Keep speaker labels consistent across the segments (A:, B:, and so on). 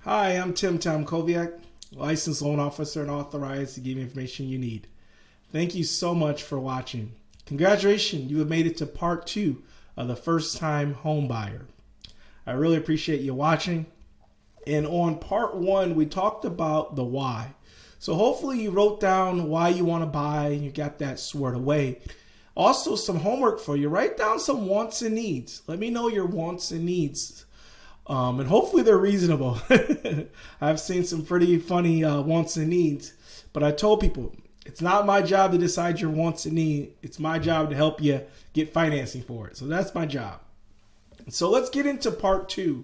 A: Hi, I'm Tom Koviak, licensed loan officer and authorized to give you information you need. Thank you so much for watching. Congratulations, you have made it to part 2 of the first time home buyer. I really appreciate you watching. And on part 1, we talked about the why. So hopefully you wrote down why you want to buy and you got that squared away. Also, some homework for you. Write down some wants and needs. Let me know your wants and needs. And hopefully they're reasonable. I've seen some pretty funny wants and needs. But I told people, it's not my job to decide your wants and needs. It's my job to help you get financing for it. So that's my job. So let's get into part 2.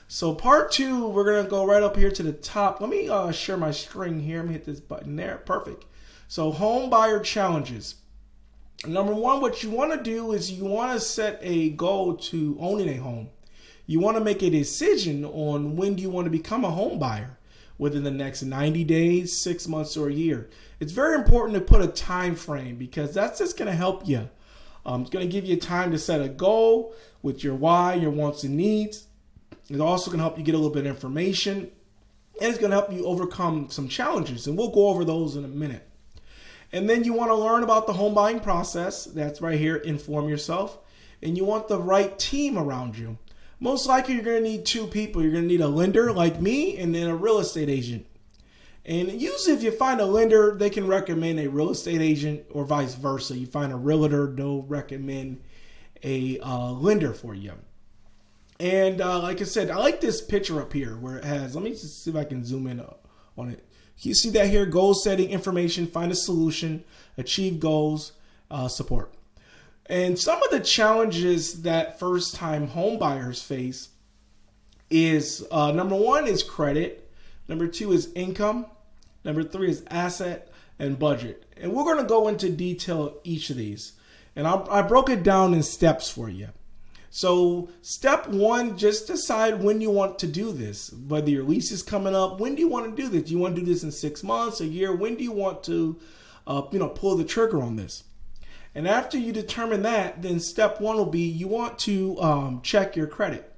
A: So part 2, we're going to go right up here to the top. Let me share my screen here. Let me hit this button there. Perfect. So home buyer challenges. Number 1, what you want to do is you want to set a goal to owning a home. You want to make a decision on when do you want to become a home buyer, within the next 90 days, 6 months, or a year. It's very important to put a time frame because that's just going to help you. It's going to give you time to set a goal with your why, your wants and needs. It's also going to help you get a little bit of information, and it's going to help you overcome some challenges, and we'll go over those in a minute. And then you want to learn about the home buying process. That's right here, inform yourself. And you want the right team around you. Most likely you're going to need 2 people. You're going to need a lender like me and then a real estate agent. And usually if you find a lender, they can recommend a real estate agent or vice versa. You find a realtor, they'll recommend a lender for you. And like I said, I like this picture up here where it has, let me just see if I can zoom in on it. You see that here, goal setting, information, find a solution, achieve goals, support. And some of the challenges that first-time home buyers face is, number 1 is credit. Number 2 is income. Number 3 is asset and budget. And we're going to go into detail each of these. And I broke it down in steps for you. So step 1, just decide when you want to do this. Whether your lease is coming up, when do you want to do this? Do you want to do this in 6 months, a year? When do you want to pull the trigger on this? And after you determine that, then step 1 will be you want to check your credit.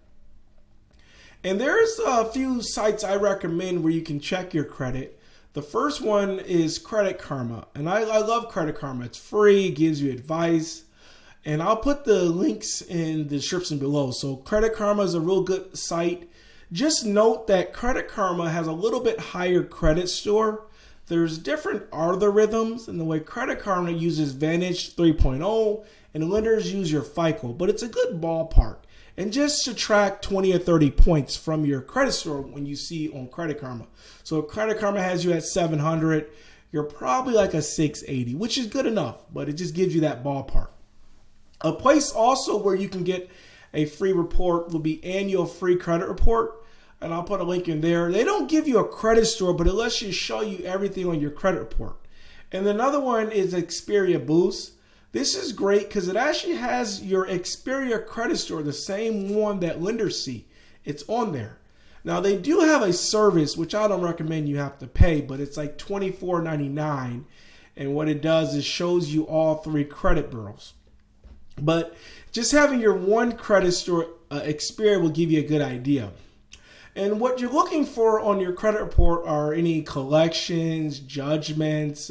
A: And there's a few sites I recommend where you can check your credit. The first one is Credit Karma. And I love Credit Karma. It's free, it gives you advice. And I'll put the links in the description below. So Credit Karma is a real good site. Just note that Credit Karma has a little bit higher credit score. There's different algorithms, and the way Credit Karma uses Vantage 3.0 and lenders use your FICO, but it's a good ballpark. And just subtract 20 or 30 points from your credit score when you see on Credit Karma. So if Credit Karma has you at 700, you're probably like a 680, which is good enough, but it just gives you that ballpark. A place also where you can get a free report will be Annual Free Credit Report. And I'll put a link in there. They don't give you a credit score, but it lets you show you everything on your credit report. And another one is Experian Boost. This is great because it actually has your Experian credit score, the same one that lenders see. It's on there. Now, they do have a service, which I don't recommend you have to pay, but it's like $24.99. And what it does is shows you all 3 credit bureaus. But just having your one credit score, Experian will give you a good idea. And what you're looking for on your credit report are any collections, judgments,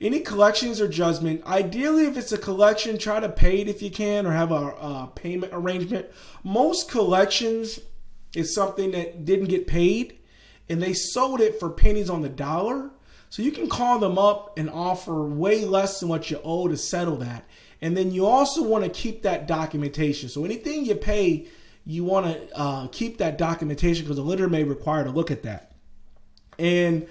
A: any collections or judgment. Ideally, if it's a collection, try to pay it if you can or have a payment arrangement. Most collections is something that didn't get paid and they sold it for pennies on the dollar. So you can call them up and offer way less than what you owe to settle that. And then you also want to keep that documentation. So anything you pay, you want to keep that documentation because the lender may require to look at that. And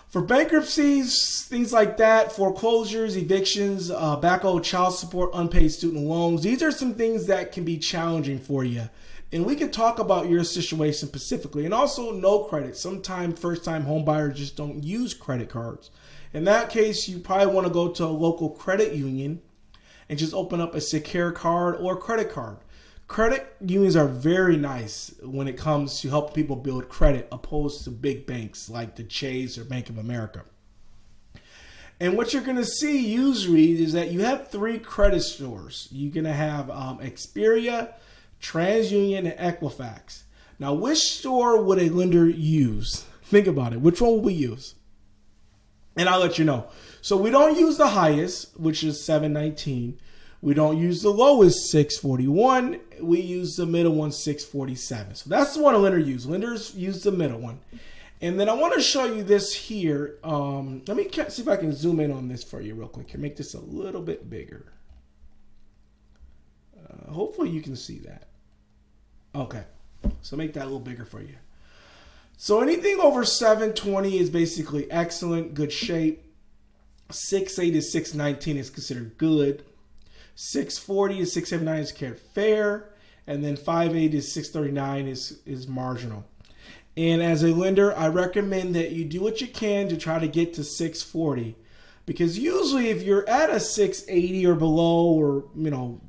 A: for bankruptcies, things like that, foreclosures, evictions, back owed child support, unpaid student loans, these are some things that can be challenging for you. And we can talk about your situation specifically. And also no credit. Sometimes first-time home buyers just don't use credit cards. In that case, you probably want to go to a local credit union and just open up a secure card or credit card. Credit unions are very nice when it comes to helping people build credit opposed to big banks like the Chase or Bank of America. And what you're going to see usually is that you have 3 credit scores. You're going to have Experian, TransUnion, and Equifax. Now, which store would a lender use? Think about it. Which one will we use? And I'll let you know. So we don't use the highest, which is 719. We don't use the lowest, 641. We use the middle one, 647. So that's the one a lender uses. Lenders use the middle one. And then I want to show you this here. Let me see if I can zoom in on this for you real quick. Here, make this a little bit bigger. Hopefully you can see that. Okay, so make that a little bigger for you. So anything over 720 is basically excellent, good shape. 680 to 619 is considered good. 640 to 679 is considered fair. And then 580 to 639 is marginal. And as a lender, I recommend that you do what you can to try to get to 640. Because usually if you're at a 680 or below, or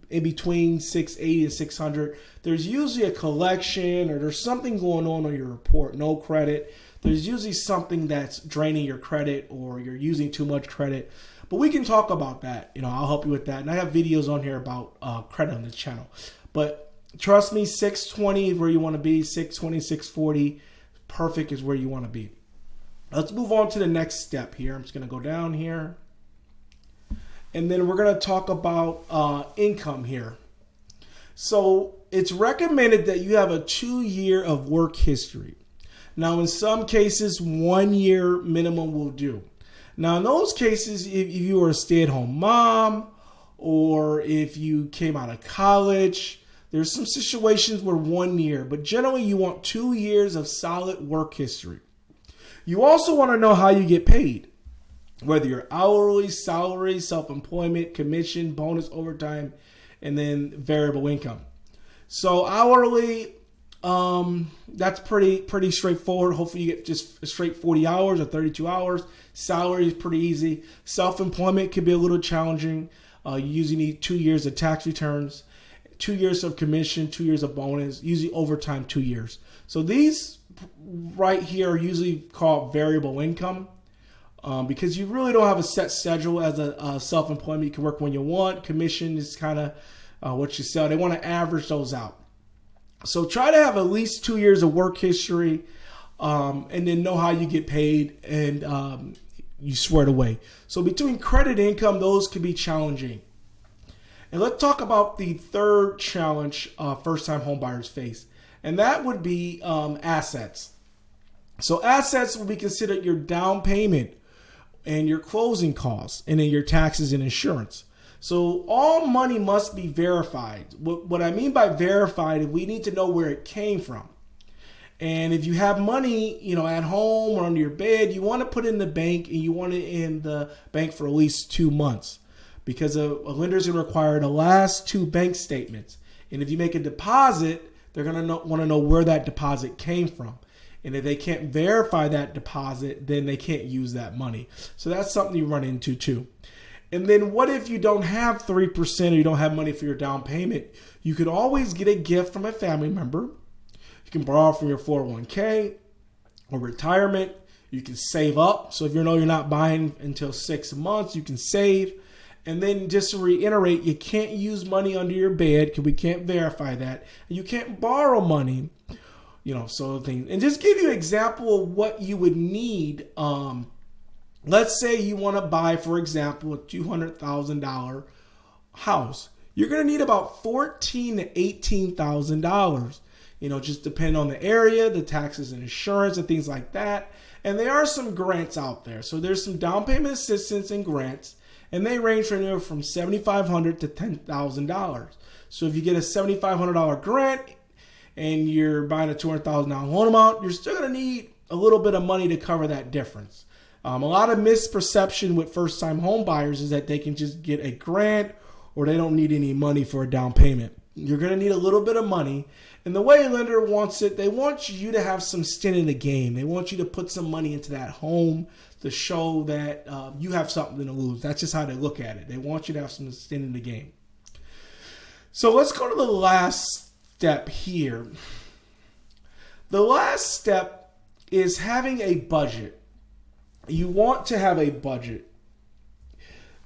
A: in between 680 and 600, there's usually a collection or there's something going on your report. No credit. There's usually something that's draining your credit or you're using too much credit. But we can talk about that. I'll help you with that. And I have videos on here about credit on this channel. But trust me, 620 is where you want to be. 620, 640, perfect is where you want to be. Let's move on to the next step here. I'm just going to go down here. And then we're going to talk about income here. So it's recommended that you have a 2-year of work history. Now, in some cases, 1 year minimum will do. Now, in those cases, if you are a stay-at-home mom or if you came out of college, there's some situations where 1 year, but generally you want 2 years of solid work history. You also want to know how you get paid, whether you're hourly, salary, self-employment, commission, bonus, overtime, and then variable income. So hourly, that's pretty straightforward. Hopefully you get just straight 40 hours or 32 hours. Salary is pretty easy. Self-employment can be a little challenging. You usually need 2 years of tax returns, 2 years of commission, 2 years of bonus, usually overtime 2 years. So these right here are usually called variable income because you really don't have a set schedule as a self-employment. You can work when you want. Commission is kind of what you sell. They want to average those out. So try to have at least 2 years of work history and then know how you get paid and you swear it away. So between credit income, those can be challenging. And let's talk about the third challenge first-time home buyers face. And that would be assets. So assets will be considered your down payment and your closing costs and then your taxes and insurance. So all money must be verified. What I mean by verified, we need to know where it came from. And if you have money, at home or under your bed, you want to put it in the bank and you want it in the bank for at least 2 months because a lender is going to require the last 2 bank statements. And if you make a deposit, they're going to want to know where that deposit came from. And if they can't verify that deposit, then they can't use that money. So that's something you run into too. And then what if you don't have 3% or you don't have money for your down payment? You could always get a gift from a family member. You can borrow from your 401k or retirement. You can save up. So if you know you're not buying until 6 months, you can save. And then just to reiterate, you can't use money under your bed because we can't verify that. And you can't borrow money, so things. And just give you an example of what you would need. Let's say you want to buy, for example, a $200,000 house. You're going to need about $14,000 to $18,000. Just depending on the area, the taxes and insurance and things like that. And there are some grants out there. So there's some down payment assistance and grants. And they range from anywhere from $7,500 to $10,000. So if you get a $7,500 grant and you're buying a $200,000 loan amount, you're still going to need a little bit of money to cover that difference. A lot of misperception with first-time home buyers is that they can just get a grant or they don't need any money for a down payment. You're going to need a little bit of money. And the way a lender wants it, they want you to have some skin in the game. They want you to put some money into that home to show that you have something to lose. That's just how they look at it. They want you to have some skin in the game. So let's go to the last step here. The last step is having a budget. You want to have a budget.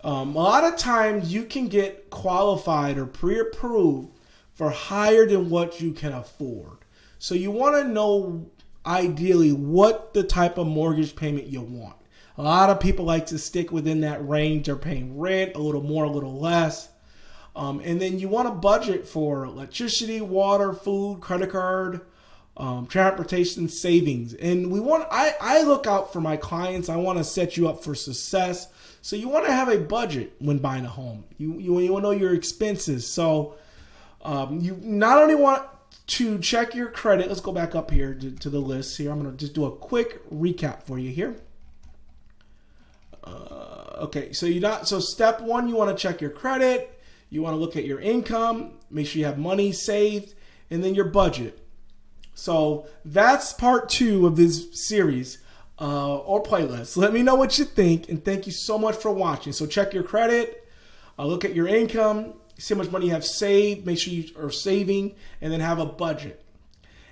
A: A lot of times you can get qualified or pre-approved for higher than what you can afford. So you want to know ideally what the type of mortgage payment you want. A lot of people like to stick within that range. They're paying rent, a little more, a little less. And then you want to budget for electricity, water, food, credit card, transportation, savings. And I look out for my clients. I want to set you up for success. So you want to have a budget when buying a home. You want to know your expenses. So you not only want to check your credit. Let's go back up here to the list here. I'm going to just do a quick recap for you here. Okay, so step one, you want to check your credit. You want to look at your income, make sure you have money saved, and then your budget. So that's part 2 of this series or playlist. Let me know what you think, and thank you so much for watching. So check your credit, look at your income, see how much money you have saved, make sure you are saving, and then have a budget.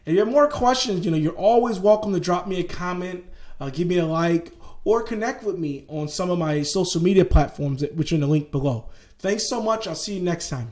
A: If you have more questions, you're always welcome to drop me a comment, give me a like, or connect with me on some of my social media platforms, which are in the link below. Thanks so much. I'll see you next time.